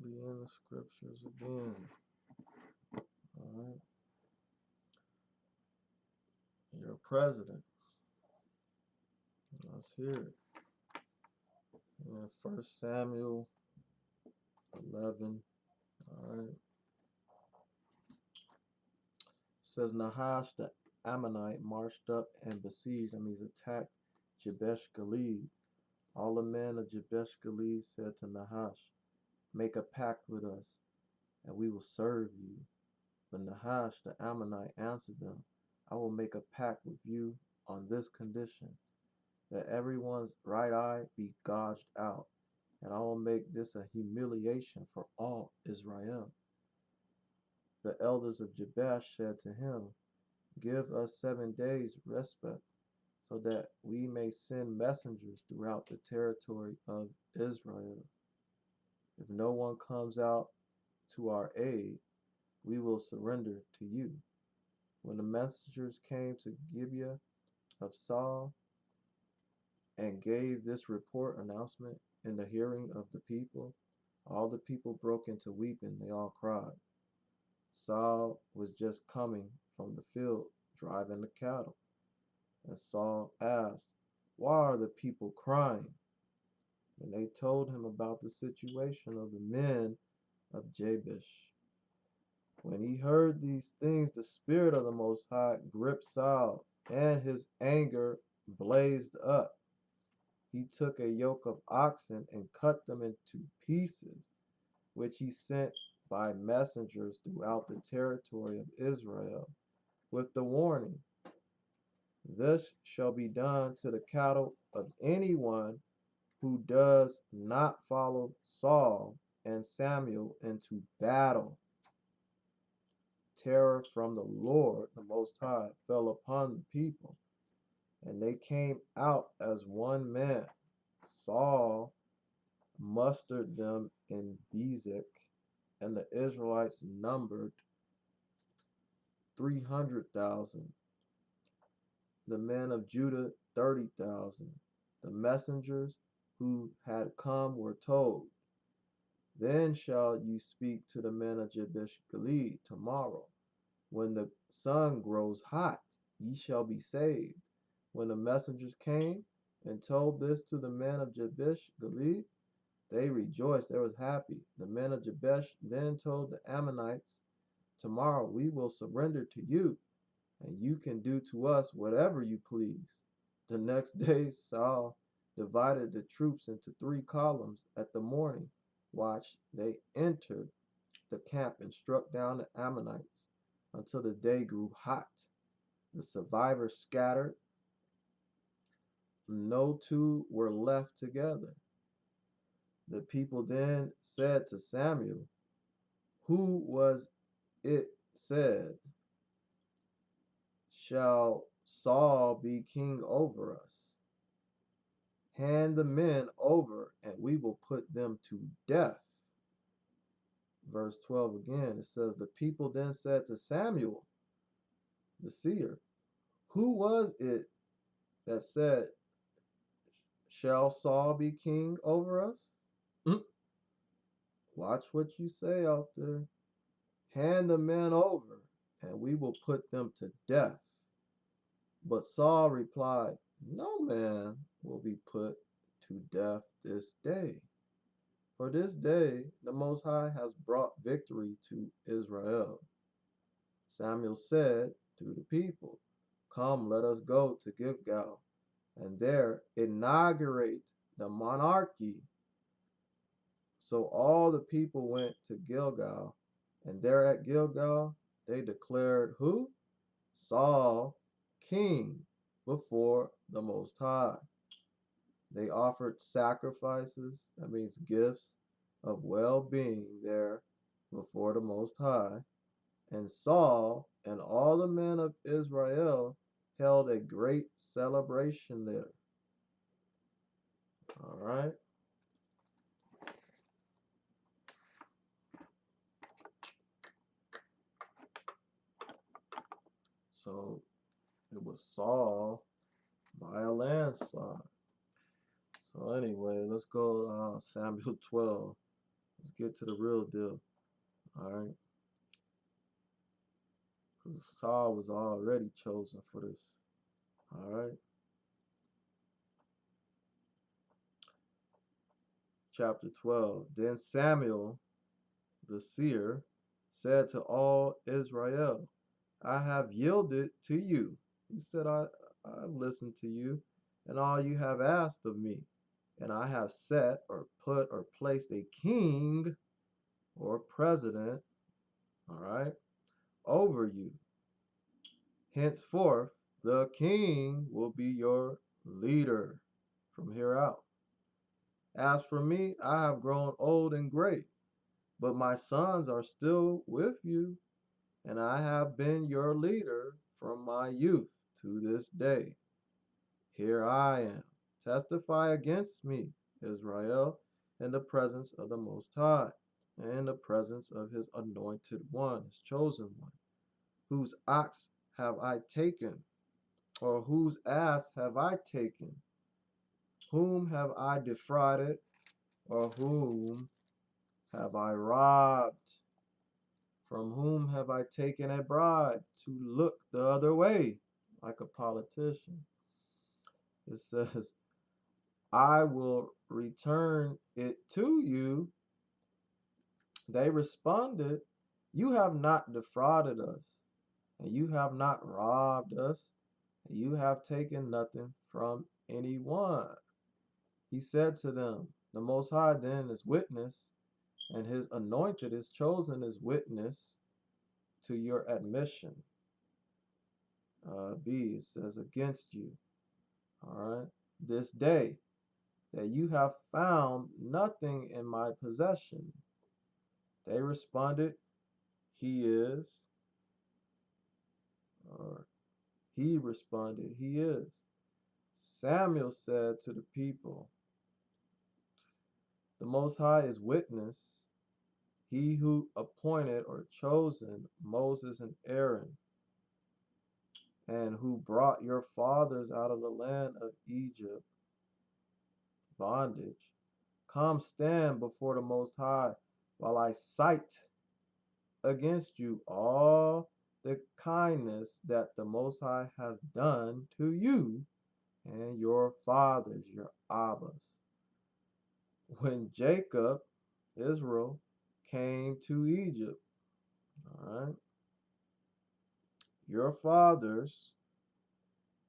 directly in the scriptures again. All right. Your president. Let's hear it. In 1 Samuel 11. All right. It says Nahash the Ammonite marched up and besieged, that means attacked Jabesh Gilead. All the men of Jabesh Gilead said to Nahash, make a pact with us, and we will serve you. But Nahash the Ammonite answered them, I will make a pact with you on this condition, that everyone's right eye be gouged out, and I will make this a humiliation for all Israel. The elders of Jabesh said to him, give us 7 days respite, so that we may send messengers throughout the territory of Israel. If no one comes out to our aid, we will surrender to you. When the messengers came to Gibeah of Saul and gave this report announcement in the hearing of the people, all the people broke into weeping. They all cried. Saul was just coming from the field driving the cattle. And Saul asked, why are the people crying? And they told him about the situation of the men of Jabesh. When he heard these things, the Spirit of the Most High gripped Saul, and his anger blazed up. He took a yoke of oxen and cut them into pieces, which he sent by messengers throughout the territory of Israel, with the warning, this shall be done to the cattle of anyone who does not follow Saul and Samuel into battle. Terror from the Lord, the Most High, fell upon the people, and they came out as one man. Saul mustered them in Bezek, and the Israelites numbered 300,000. The men of Judah 30,000. The messengers who had come were told, then shall you speak to the men of Jabesh Gilead tomorrow. When the sun grows hot, ye shall be saved. When the messengers came and told this to the men of Jabesh Gilead, they rejoiced, they was happy. The men of Jabesh then told the Ammonites, tomorrow we will surrender to you, and you can do to us whatever you please. The next day Saul divided the troops into 3 columns. At the morning watch they entered the camp and struck down the Ammonites until the day grew hot. The survivors scattered. No two were left together. The people then said to Samuel, who was it said, shall Saul be king over us? Hand the men over, and we will put them to death. Verse 12 again, it says, the people then said to Samuel, the seer, who was it that said, shall Saul be king over us? Watch what you say out there. Hand the men over, and we will put them to death. But Saul replied, no man will be put to death this day. For this day the Most High has brought victory to Israel. Samuel said to the people, come, let us go to Gilgal, and there inaugurate the monarchy. So all the people went to Gilgal, and there at Gilgal they declared who? Saul king before the Most High. They offered sacrifices, that means gifts of well-being there before the Most High. And Saul and all the men of Israel held a great celebration there. All right. So it was Saul by a landslide. So anyway, let's go to Samuel 12. Let's get to the real deal. All right. 'Cause Saul was already chosen for this. All right. Chapter 12. Then Samuel, the seer, said to all Israel, I have yielded to you. He said, I've listened to you and all you have asked of me. And I have set or put or placed a king or president, all right, over you. Henceforth, the king will be your leader from here out. As for me, I have grown old and gray, but my sons are still with you, and I have been your leader from my youth to this day. Here I am. Testify against me, Israel, in the presence of the Most High, and in the presence of his anointed one, his chosen one. Whose ox have I taken, or whose ass have I taken? Whom have I defrauded, or whom have I robbed? From whom have I taken a bribe to look the other way, like a politician? It says, I will return it to you. They responded, you have not defrauded us, and you have not robbed us, and you have taken nothing from anyone. He said to them, the Most High then is witness, and his anointed is chosen as witness to your admission. B, it says, against you. All right. This day that you have found nothing in my possession. They responded, he is, or he responded, he is. Samuel said to the people, the Most High is witness, he who appointed or chosen Moses and Aaron, and who brought your fathers out of the land of Egypt, bondage. Come stand before the Most High while I cite against you all the kindness that the Most High has done to you and your fathers, your Abbas. When Jacob, Israel, came to Egypt, all right, your fathers,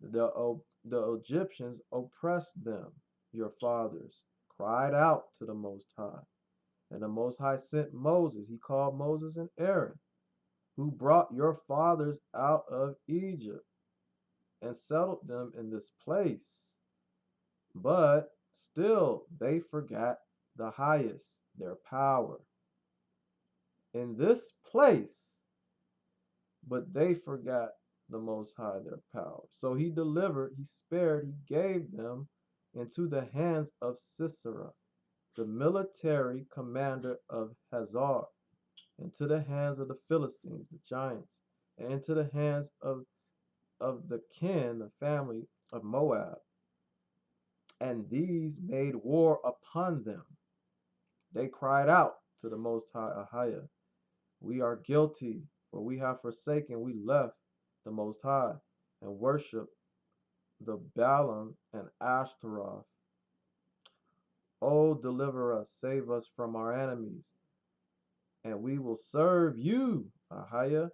the Egyptians oppressed them, your fathers, cried out to the Most High. And the Most High sent Moses, he called Moses and Aaron, who brought your fathers out of Egypt and settled them in this place. But still they forgot the highest, their power. In this place, but they forgot the Most High, their power. So he delivered, he spared, he gave them into the hands of Sisera, the military commander of Hazar, into the hands of the Philistines, the giants, and into the hands of the kin, the family of Moab. And these made war upon them. They cried out to the Most High Ahiah, we are guilty, for we have forsaken, we left the Most High, and worshiped the Baalim and Ashtaroth. Oh, deliver us, save us from our enemies, and we will serve you, Ahiah.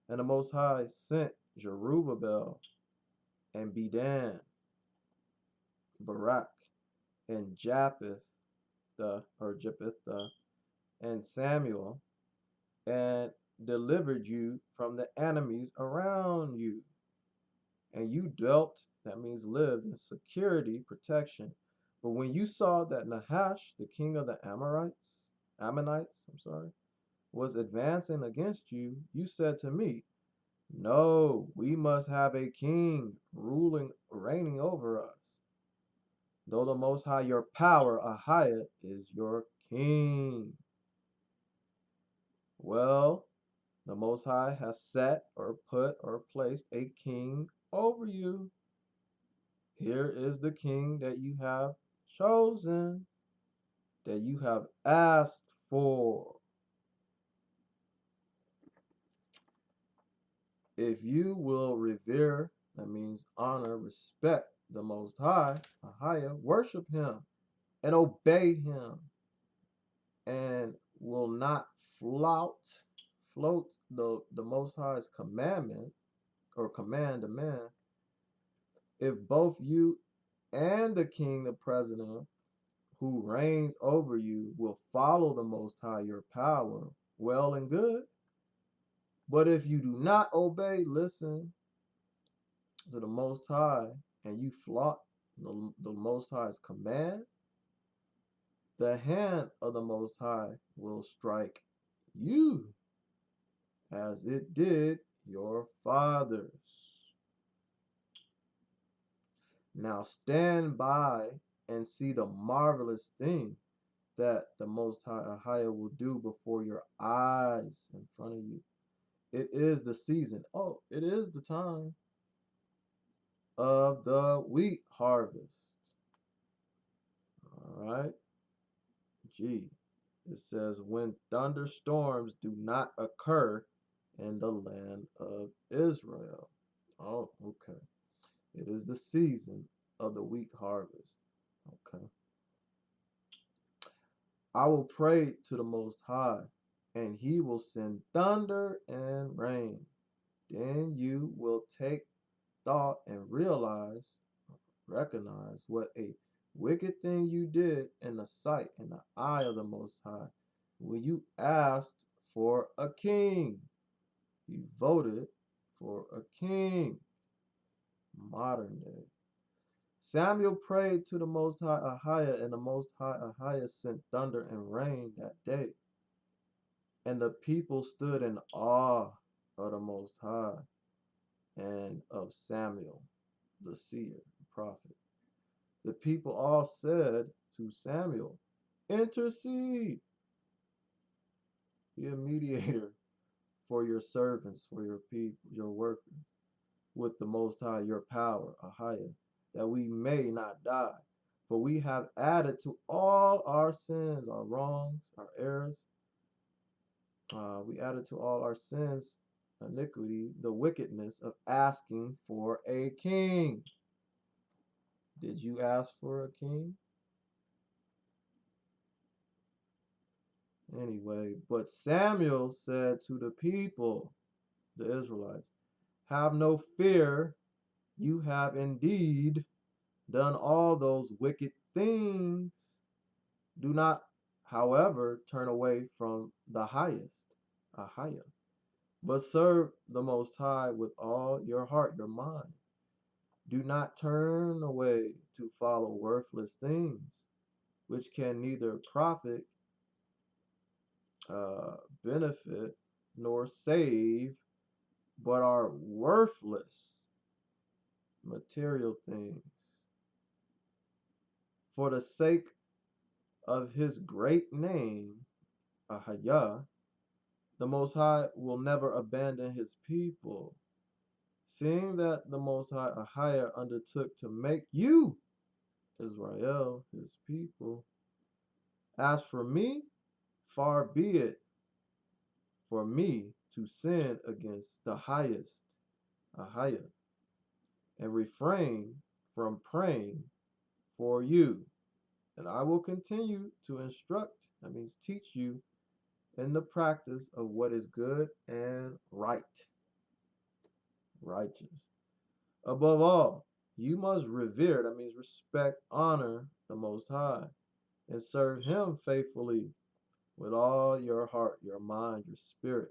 And the Most High sent Jerubbaal and Bedan, Barak, and Jephthah, and Samuel, and delivered you from the enemies around you. And you dwelt, that means lived, in security, protection. But when you saw that Nahash, the king of the Ammonites, was advancing against you, you said to me, no, we must have a king reigning over us. Though the Most High, your power, Ahiah, is your king. Well, the Most High has set or put or placed a king over you. Here is the king that you have chosen, that you have asked For if you will revere, that means honor, respect the Most High, Ahaya, worship Him and obey Him, and will not flout, float the Most High's commandment or command a man, if both you and the king, the president, who reigns over you, will follow the Most High your power, well and good. But if you do not obey, listen to the Most High, and you flout the Most High's command, the hand of the Most High will strike you as it did your fathers. Now stand by and see the marvelous thing that the Most High Ahaya will do before your eyes in front of you. It is the season. Oh, it is the time of the wheat harvest. All right. G. It says, when thunderstorms do not occur in the land of Israel. Oh, okay. It is the season of the wheat harvest. Okay. I will pray to the Most High, and He will send thunder and rain. Then you will take thought and recognize what a wicked thing you did in the sight, in the eye of the Most High, when you asked for a king. You voted for a king. Modern day. Samuel prayed to the Most High Ahaya, and the Most High Ahaya sent thunder and rain that day. And the people stood in awe of the Most High and of Samuel, the seer, the prophet. The people all said to Samuel, intercede, be a mediator for your servants, for your people, your workers, with the Most High, your power, Ahaya, that we may not die. For we have added to all our sins, our wrongs, our errors. We added to all our sins, iniquity, the wickedness of asking for a king. Did you ask for a king? Anyway, but Samuel said to the people, the Israelites, have no fear, you have indeed done all those wicked things. Do not, however, turn away from the highest, Ahaya, but serve the Most High with all your heart, your mind. Do not turn away to follow worthless things, which can neither profit, benefit, nor save, but are worthless material things. For the sake of His great name, Ahaya, the Most High will never abandon His people. Seeing that the Most High Ahaya undertook to make you, Israel, His people, as for me, far be it for me to sin against the highest, Ahaya, and refrain from praying for you. And I will continue to instruct, that means teach you, in the practice of what is good and right, righteous. Above all, you must revere, that means respect, honor the Most High, and serve Him faithfully with all your heart, your mind, your spirit,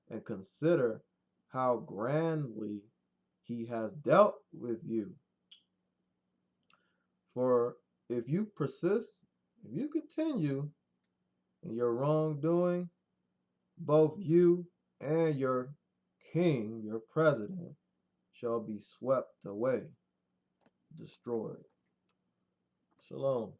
and consider how grandly He has dealt with you. For if you persist, if you continue in your wrongdoing, both you and your king, your president, shall be swept away, destroyed. Shalom.